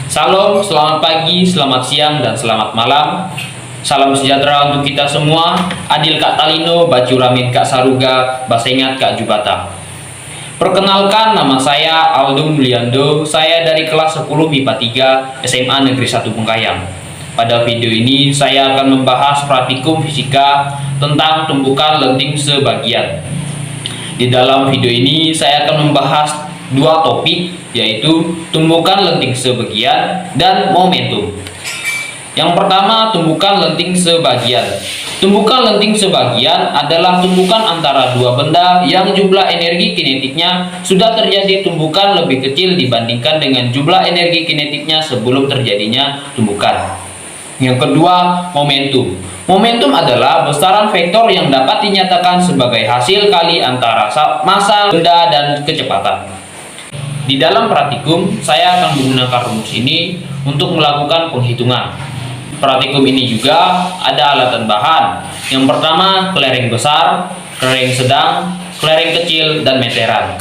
Salam, selamat pagi, selamat siang, dan selamat malam. Salam sejahtera untuk kita semua. Adil Kak Talino, Bacu Ramin Kak Saruga, Basengat Kak Jubata. Perkenalkan, nama saya Aldo Mulyando. Saya dari kelas 10 MIPA 3 SMA Negeri 1 Bengkayang. Pada video ini saya akan membahas praktikum fisika tentang tumbukan lenting sebagian. Di dalam video ini saya akan membahas dua topik, yaitu tumbukan lenting sebagian dan momentum. Yang pertama, tumbukan lenting sebagian. Tumbukan lenting sebagian adalah tumbukan antara dua benda yang jumlah energi kinetiknya sudah terjadi tumbukan lebih kecil dibandingkan dengan jumlah energi kinetiknya sebelum terjadinya tumbukan. Yang kedua, momentum. Momentum adalah besaran vektor yang dapat dinyatakan sebagai hasil kali antara massa benda dan kecepatan. Di dalam praktikum, saya akan menggunakan rumus ini untuk melakukan penghitungan. Praktikum ini juga ada alat dan bahan. Yang pertama, kelereng besar, kelereng sedang, kelereng kecil, dan meteran.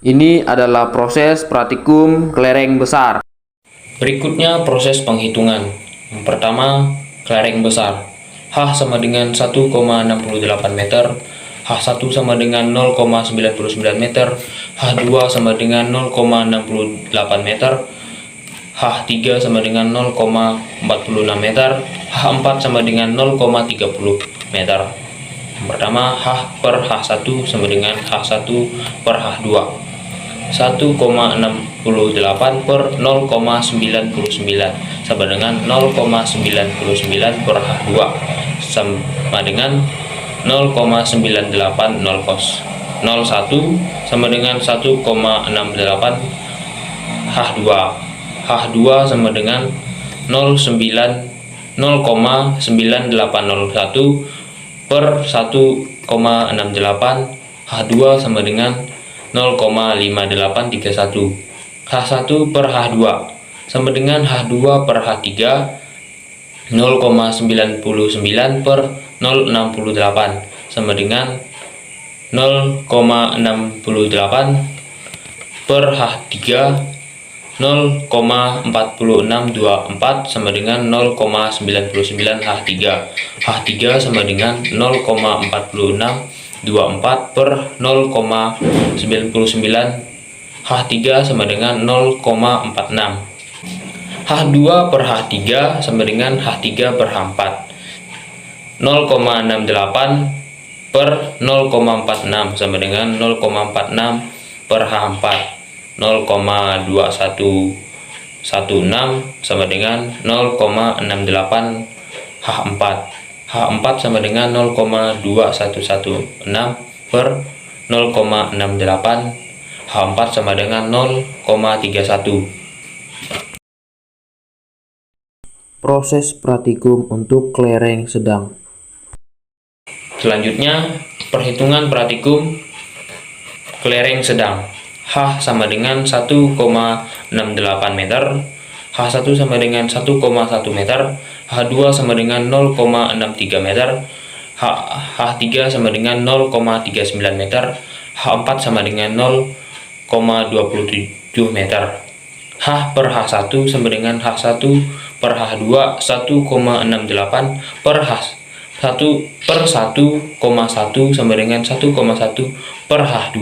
Ini adalah proses praktikum kelereng besar. Berikutnya proses penghitungan. Yang pertama, kelereng besar. H sama dengan 1,68 meter, H1 sama dengan 0,99 meter, H2 sama dengan 0,68 meter, H3 sama dengan 0,46 meter, H4 sama dengan 0,30 meter. Yang pertama, H per H1 sama dengan H1 per H2. 1,68 per 0,99 sama dengan 0,99 per H2 sama dengan 0,980 cos 01 sama dengan 1,68 H2. H2 sama dengan 0,9801 per 1,68. H2 sama dengan 0,5831. H1 per H2 sama dengan H2 per H3, 0,99 per 068 sama dengan 0,68 per H3, 0,4624 sama dengan 0,99 H3. H3 sama dengan 0,4624 per 0,99. H3 sama dengan 0,46. H2 per H3 sama dengan H3 per H4. 0,68 per 0,46 sama dengan 0,46 per H4. 0,2116 sama dengan 0,68 H4. H4 sama dengan 0,2116 per 0,68. H4 sama dengan 0,31. Proses praktikum untuk kelereng sedang. Selanjutnya, perhitungan praktikum kelereng sedang. H sama dengan 1,68 meter, H1 sama dengan 1,1 meter, H2 sama dengan 0,63 meter, H3 sama dengan 0,39 meter, H4 sama dengan 0,27 meter. H per H1 sama dengan H1 per H2, 1,68 per H1 per 1,1 sama dengan 1,1 per H2.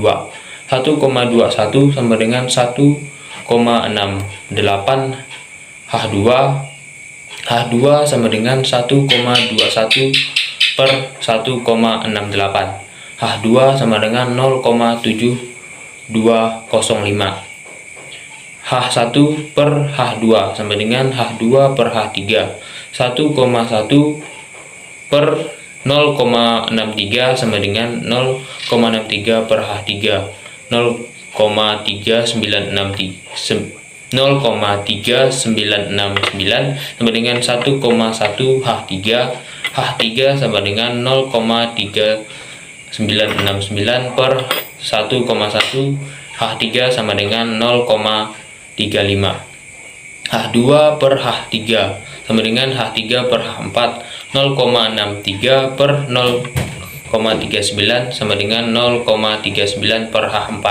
1,21 sama dengan 1,68 H2. H2 sama dengan 1,21 per 1,68. H2 sama dengan 0,7205. H1 per H2 sama dengan H2 per H3. 1,1 per 0,63 sama dengan 0,63 per H3. 0,3969 sama dengan 1,1 H3. H3 sama dengan 0,3969 per 1,1. H3 sama dengan 0,35. H2 per H3 sama dengan H3 per H4. 0,63 per 0,39 sama dengan 0,39 per H4.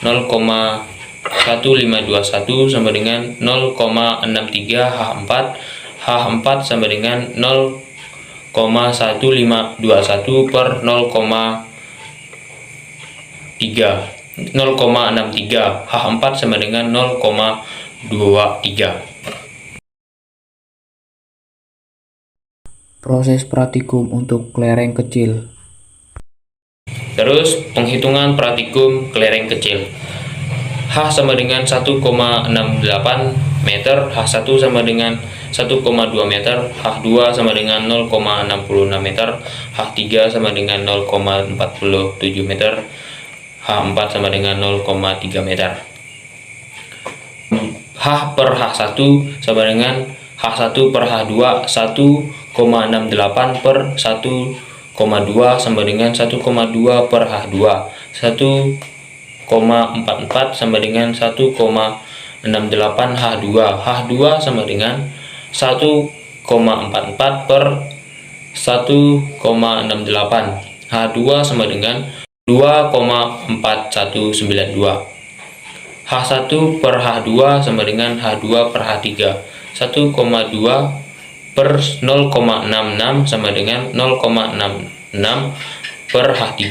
0,1521 sama dengan 0,63 H4. H4 sama dengan 0,1521 per 0,63. H4 sama dengan 0,23. Proses praktikum untuk kelereng kecil. Terus penghitungan praktikum kelereng kecil. H sama dengan 1,68 meter, H1 sama dengan 1,2 meter, H2 sama dengan 0,66 meter, H3 sama dengan 0,47 meter, H4 sama dengan 0,3 meter. H per H1 sama dengan H1 per H2 1,68 per 1,2 sama dengan 1,2 per H2. 1,44 sama dengan 1,68 H2. H2 sama dengan 1,44 per 1,68. H2 sama dengan 2,4192. H1 per H2 sama dengan H2 per H3. 1,2 per 0,66 sama dengan 0,66 per H3.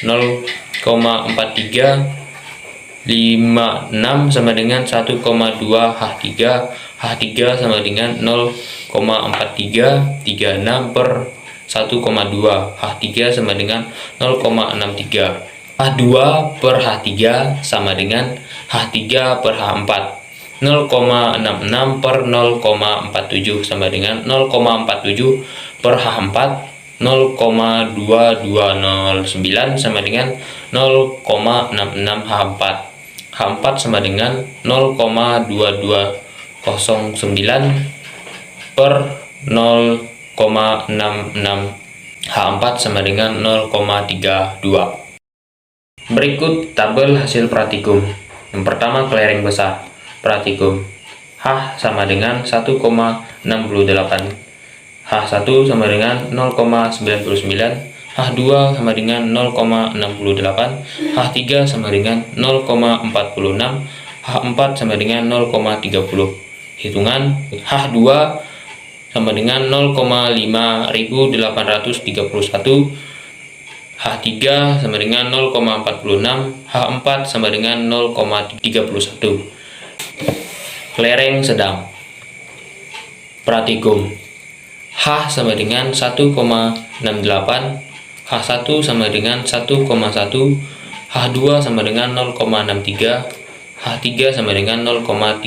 0,4356 sama dengan 1,2 H3. H3 sama dengan 0,4336 per 1,2. H3 sama dengan 0,63. H2 per H3 sama dengan H3 per H4. 0,66 per 0,47 sama dengan 0,47 per H4. 0,2209 sama dengan 0,66 H4. H4 sama dengan 0,2209 per 0,66 H4 sama dengan 0,32. Berikut tabel hasil praktikum. Yang pertama, kelereng besar. Praktikum. H sama dengan 1,68. H1 sama dengan 0,99. H2 sama dengan 0,68. H3 sama dengan 0,46. H4 sama dengan 0,30. Hitungan H2 sama dengan 0,5831. H3 sama dengan 0,46. H4 sama dengan 0,31. Kelereng sedang. Praktikum. H sama dengan 1,68. H1 sama dengan 1,1. H2 sama dengan 0,63. H3 sama dengan 0,39.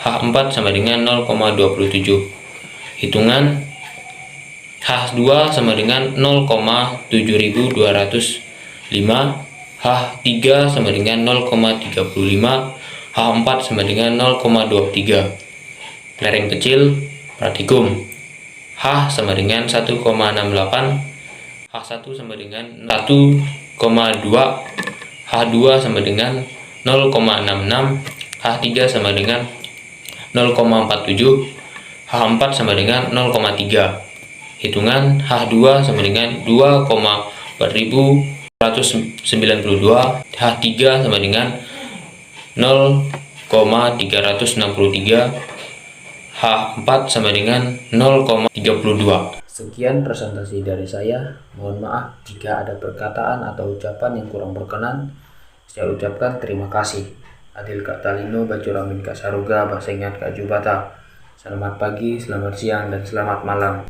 H4 sama dengan 0,27. Hitungan H2 sama dengan 0,7205. H3 sama dengan 0,35. H4 sama dengan 0,23. Kelereng kecil. Praktikum. H sama dengan 1,68. H1 sama dengan 1,2. H2 sama dengan 0,66. H3 sama dengan 0,47. H4 sama dengan 0,3. Hitungan H2 sama dengan 2,4192. H3 sama dengan 0,363. H4 sama dengan 0,32. Sekian presentasi dari saya. Mohon maaf jika ada perkataan atau ucapan yang kurang berkenan. Saya ucapkan terima kasih. Adil Kak Talino, Bacuramin Kak Saruga, Basengat Kak Jubata. Selamat pagi, selamat siang, dan selamat malam.